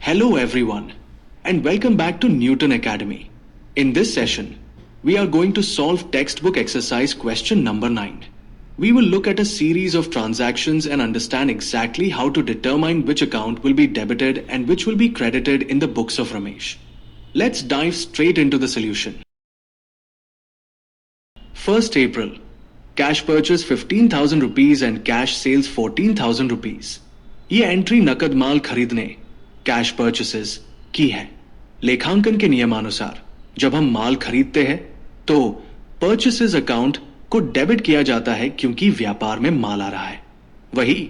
Hello everyone and welcome back to Newton Academy. In this session, we are going to solve textbook exercise question number 9. We will look at a series of transactions and understand exactly how to determine which account will be debited and which will be credited in the books of Ramesh. Let's dive straight into the solution. 1st April, cash purchase 15,000 rupees and cash sales 14,000 rupees. ये entry नकद माल खरीदने cash purchases की है। लेखांकन के नियमानुसार जब हम माल खरीदते हैं तो परचेसेस अकाउंट को डेबिट किया जाता है क्योंकि व्यापार में माल आ रहा है। वही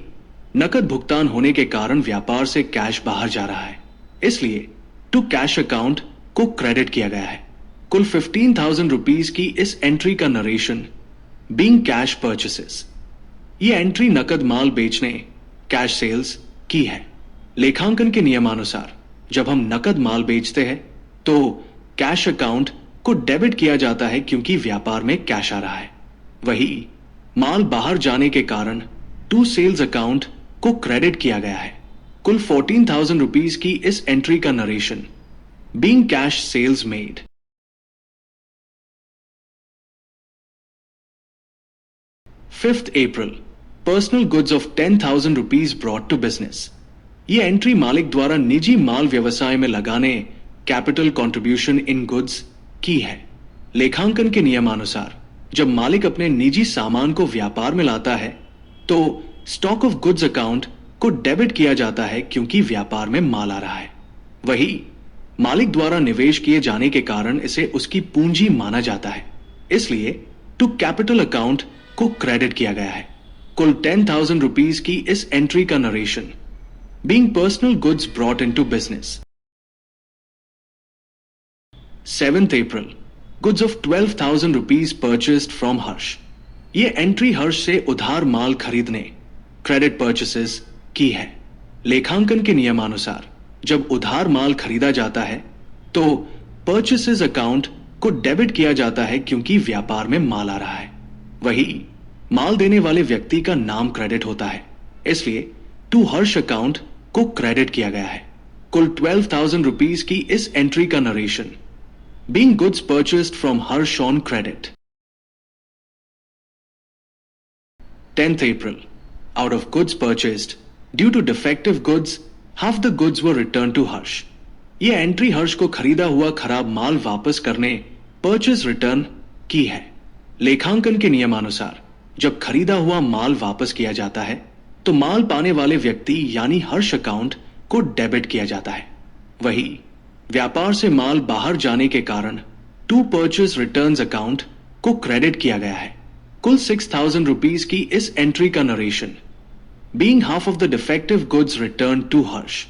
नकद भुगतान होने के कारण व्यापार से कैश बाहर जा रहा है, इसलिए टू कैश अकाउंट को क्रेडिट किया गया है। कुल 15,000 रुपीज की इस एंट्री का नरेशन बीइंग कैश परचेसेस। ये एंट्री नकद माल बेचने कैश सेल्स की है। लेखांकन के नियमानुसार जब हम नकद माल बेचते हैं तो कैश अकाउंट को डेबिट किया जाता है क्योंकि व्यापार में कैश आ रहा है। वही माल बाहर जाने के कारण टू सेल्स अकाउंट को क्रेडिट किया गया है। कुल 14,000 रुपीज की इस एंट्री का narration being cash sales made. 5th April, personal goods of 10,000 rupees brought to business. ये एंट्री मालिक द्वारा निजी माल व्यवसाय में लगाने कैपिटल कंट्रीब्यूशन इन गुड्स की है। लेखांकन के नियमानुसार जब मालिक अपने निजी सामान को व्यापार में लाता है तो स्टॉक ऑफ गुड्स अकाउंट को डेबिट किया जाता है क्योंकि व्यापार में माल आ रहा है। वही मालिक द्वारा निवेश किए जाने के कारण इसे उसकी पूंजी माना जाता है, इसलिए टू कैपिटल अकाउंट को क्रेडिट किया गया है। कुल 10,000 रुपीज की इस एंट्री का narration being personal goods brought into business. 7th April, goods of 12,000 rupees purchased from Harsh. ये एंट्री हर्ष से उधार माल खरीदने क्रेडिट परचेसेस की है। लेखांकन के नियमानुसार जब उधार माल खरीदा जाता है तो परचेसेस अकाउंट को डेबिट किया जाता है क्योंकि व्यापार में माल आ रहा है। वही माल देने वाले व्यक्ति का नाम क्रेडिट होता है, इसलिए टू हर्ष अकाउंट को क्रेडिट किया गया है। कुल 12,000 रुपीज की इस एंट्री का narration being goods purchased from Harsh on credit. 10th April, out of goods purchased due to defective goods, half the goods were returned to हर्ष। ये एंट्री हर्ष को खरीदा हुआ खराब माल वापस करने परचेज रिटर्न की है। लेखांकन के नियमानुसार जब खरीदा हुआ माल वापस किया जाता है तो माल पाने वाले व्यक्ति यानी हर्ष अकाउंट को डेबिट किया जाता है। वही व्यापार से माल बाहर जाने के कारण टू परचेज रिटर्न्स अकाउंट को क्रेडिट किया गया है। कुल 6,000 रुपीज की इस एंट्री का narration being half of the defective goods return to Harsh.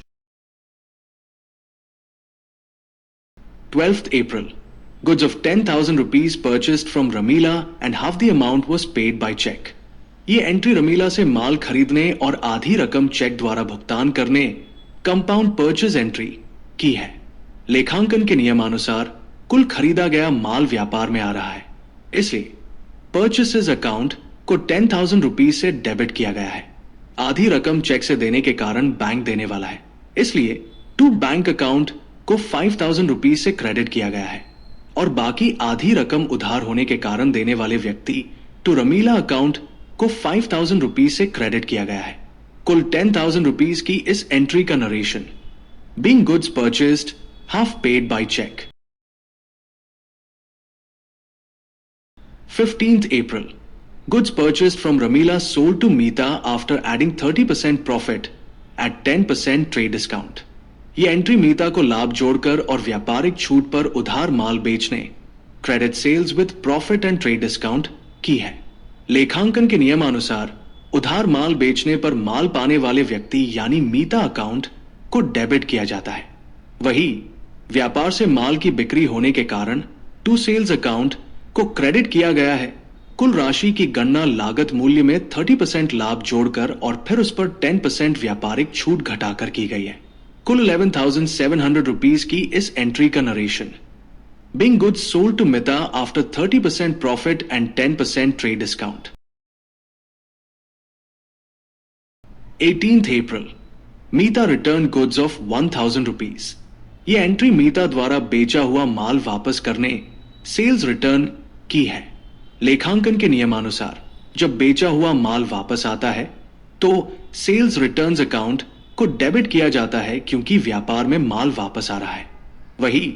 12th April, goods of 10,000 rupees purchased from Ramila and half the amount was paid by check। ये entry Ramila से माल खरीदने और आधी रकम चेक द्वारा भुगतान करने कंपाउंड परचेज एंट्री की है। लेखांकन के नियमानुसार कुल खरीदा गया माल व्यापार में आ रहा है, इसलिए परचेसेस अकाउंट को 10,000 रुपीज से डेबिट किया गया है। आधी रकम चेक से देने के कारण बैंक देने वाला है, इसलिए टू बैंक अकाउंट को 5,000 रुपीज से क्रेडिट किया गया है और बाकी आधी रकम उधार होने के कारण देने वाले व्यक्ति टू रमीला अकाउंट को 5,000 रुपीज से क्रेडिट किया गया है। कुल 10,000 रुपीज की इस एंट्री का narration being goods purchased half paid by cheque. 15th April, goods purchased from Ramila sold to Meeta after adding 30% profit at 10% trade discount। ये एंट्री मीता को लाभ जोड़कर और व्यापारिक छूट पर उधार माल बेचने credit sales with profit and trade discount की है। लेखांकन के नियमानुसार उधार माल बेचने पर माल पाने वाले व्यक्ति यानी मीता अकाउंट को डेबिट किया जाता है। वही व्यापार से माल की बिक्री होने के कारण टू सेल्स अकाउंट को क्रेडिट किया गया है। कुल राशि की गणना लागत मूल्य में 30% लाभ जोड़कर और फिर उस पर 10% व्यापारिक छूट घटाकर की गई है। कुल 11,700 रुपीज की इस एंट्री का narration being goods sold to Mita after 30% profit and 10% trade discount. 18th April, Meeta return goods of 1000 rupees. ये एंट्री मीता द्वारा बेचा हुआ माल वापस करने सेल्स रिटर्न की है। लेखांकन के नियमानुसार जब बेचा हुआ माल वापस आता है तो सेल्स रिटर्न्स अकाउंट को डेबिट किया जाता है क्योंकि व्यापार में माल वापस आ रहा है। वही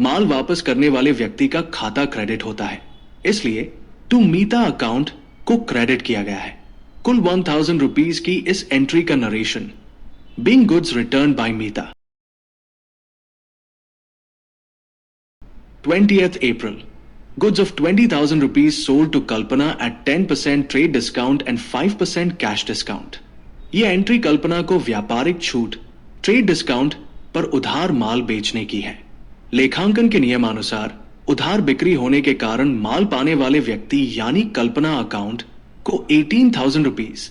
माल वापस करने वाले व्यक्ति का खाता क्रेडिट होता है, इसलिए टू मीता अकाउंट को क्रेडिट किया गया है। कुल 1000 रुपीज की इस एंट्री का narration being goods return by Meeta. 20th April. Goods of 20,000 rupees sold to Kalpana at 10% trade discount and 5% cash discount. ये एंट्री कल्पना को व्यापारिक छूट ट्रेड डिस्काउंट पर उधार माल बेचने की है। लेखांकन के नियमानुसार उधार बिक्री होने के कारण माल पाने वाले व्यक्ति यानी कल्पना अकाउंट को 18,000 रुपीज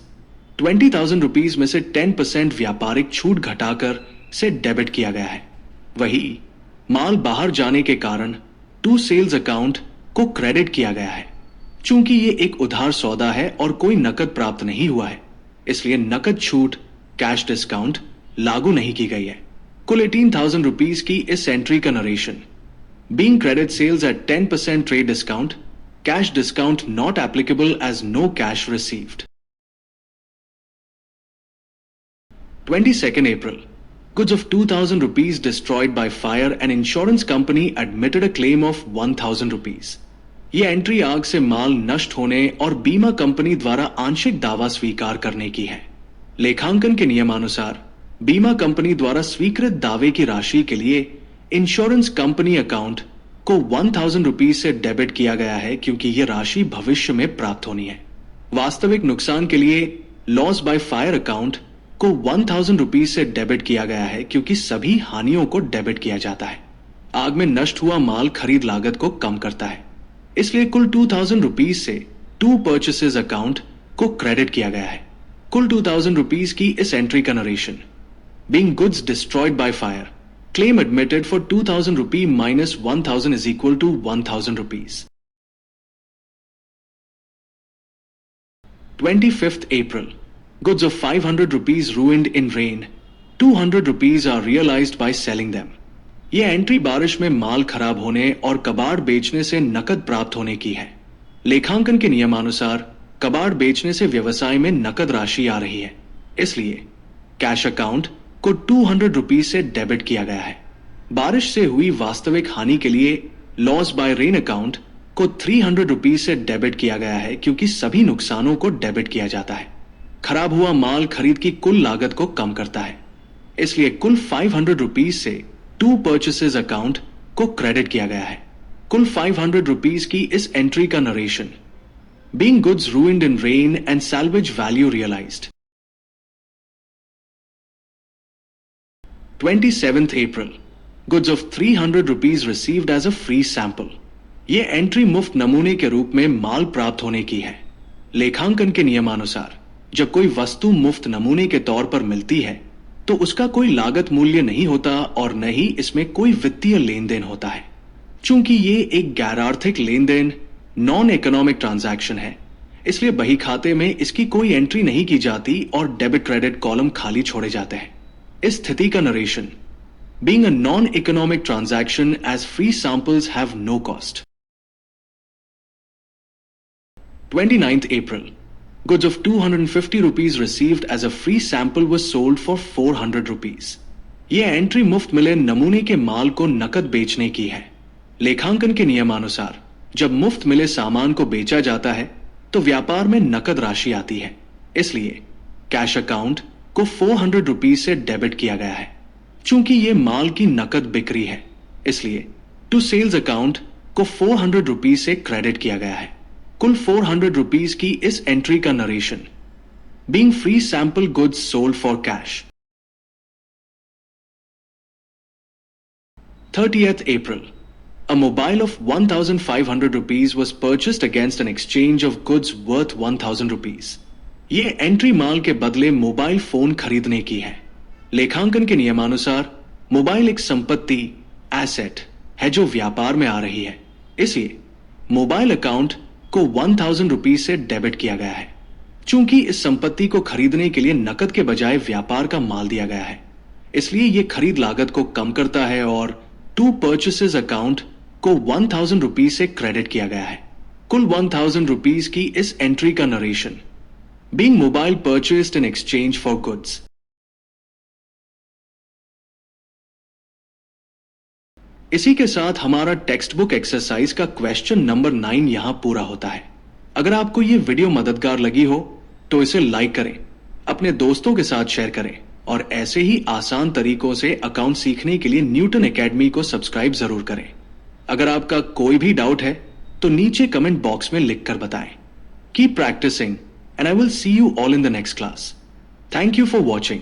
20,000 रुपीज में से 10% व्यापारिक छूट घटाकर से डेबिट किया गया है। वही माल बाहर जाने के कारण टू सेल्स अकाउंट को क्रेडिट किया गया है। चूंकि ये एक उधार सौदा है और कोई नकद प्राप्त नहीं हुआ है, इसलिए नकद छूट कैश डिस्काउंट लागू नहीं की गई है। कुल 18,000 रुपीज की इस एंट्री का narration being credit sales at 10% trade discount, cash discount not applicable as no cash received. 22nd April. Goods of 2,000 rupees destroyed by fire and insurance company admitted a claim of 1,000 rupees. ये entry आग से माल नष्ट होने और बीमा company द्वारा आंशिक दावा स्वीकार करने की है। लेखांकन के नियमानुसार बीमा कंपनी द्वारा स्वीकृत दावे की राशि के लिए इंश्योरेंस कंपनी अकाउंट को 1,000 रुपीज से डेबिट किया गया है क्योंकि यह राशि भविष्य में प्राप्त होनी है। वास्तविक नुकसान के लिए लॉस बाय फायर अकाउंट को 1,000 रुपीज से डेबिट किया गया है क्योंकि सभी हानियों को डेबिट किया जाता है। आग में नष्ट हुआ माल खरीद लागत को कम करता है, इसलिए कुल 2,000 रुपीज से टू परचेसेस अकाउंट को क्रेडिट किया गया है। कुल 2,000 रुपीज की इस एंट्री का narration being goods destroyed by fire, claim admitted for 2,000 rupee minus 1,000 is equal to 1,000 rupees. 25th April. Goods of 500 rupees ruined in rain. 200 rupees are realized by selling them. यह entry बारिश में माल खराब होने और कबाड़ बेचने से नकद प्राप्त होने की है। लेखांकन के नियमानुसार कबाड़ बेचने से व्यवसाय में नकद राशि आ रही है, इसलिए कैश अकाउंट को 200 रुपीज से डेबिट किया गया है। बारिश से हुई वास्तविक हानि के लिए लॉस बाय रेन अकाउंट को 300 रुपीज से डेबिट किया गया है क्योंकि सभी नुकसानों को डेबिट किया जाता है। खराब हुआ माल खरीद की कुल लागत को कम करता है, इसलिए कुल 500 रुपीज से टू परचेसेस अकाउंट को क्रेडिट किया गया है। कुल 500 रुपीज की इस एंट्री का narration being goods ruined in rain and salvage value realised. 27th April. Goods of 300 rupees received as a free sample. ये एंट्री मुफ्त नमूने के रूप में माल प्राप्त होने की है। लेखांकन के नियमानुसार जब कोई वस्तु मुफ्त नमूने के तौर पर मिलती है तो उसका कोई लागत मूल्य नहीं होता और न ही इसमें कोई वित्तीय लेन देन होता है। चूंकि ये एक गैर आर्थिक लेन देन नॉन इकोनॉमिक ट्रांजैक्शन है, इसलिए बही खाते में इसकी कोई एंट्री नहीं की जाती और डेबिट क्रेडिट कॉलम खाली छोड़े जाते हैं। इस स्थिति का narration being a non economic transaction as free samples have no cost. 29th April. Goods of 250 rupees received as a free sample was sold for 400 rupees. ये एंट्री मुफ्त मिले नमूने के माल को नकद बेचने की है। लेखांकन के नियमानुसार जब मुफ्त मिले सामान को बेचा जाता है तो व्यापार में नकद राशि आती है, इसलिए कैश अकाउंट को 400 रुपीज से डेबिट किया गया है। चूंकि ये माल की नकद बिक्री है, इसलिए टू सेल्स अकाउंट को 400 रुपीज से क्रेडिट किया गया है। कुल 400 रुपीज की इस एंट्री का narration being free sample goods sold for cash. 30th April. A mobile of 1,500 rupees was purchased against an exchange of goods worth 1,000 rupees. ये एंट्री माल के बदले मोबाइल फोन खरीदने की है। लेखांकन के नियमानुसार मोबाइल एक संपत्ति एसेट है जो व्यापार में आ रही है, इसलिए मोबाइल अकाउंट को 1,000 रुपीज से डेबिट किया गया है। चूंकि इस संपत्ति को खरीदने के लिए नकद के बजाय व्यापार का माल दिया गया है, इसलिए यह खरीद लागत को कम करता है और टू परचेसेस अकाउंट को 1000 रुपीज से क्रेडिट किया गया है। कुल 1000 रुपीज की इस एंट्री का narration being mobile purchased in exchange for goods. इसी के साथ हमारा टेक्स्ट बुक एक्सरसाइज का क्वेश्चन नंबर 9 यहां पूरा होता है। अगर आपको यह वीडियो मददगार लगी हो तो इसे लाइक करें, अपने दोस्तों के साथ शेयर करें और ऐसे ही आसान तरीकों से अकाउंट सीखने के लिए न्यूटन एकेडमी को सब्सक्राइब जरूर करें। अगर आपका कोई भी डाउट है तो नीचे कमेंट बॉक्स में लिखकर बताएं। Keep practising and I will see you all in the next class. Thank you for watching.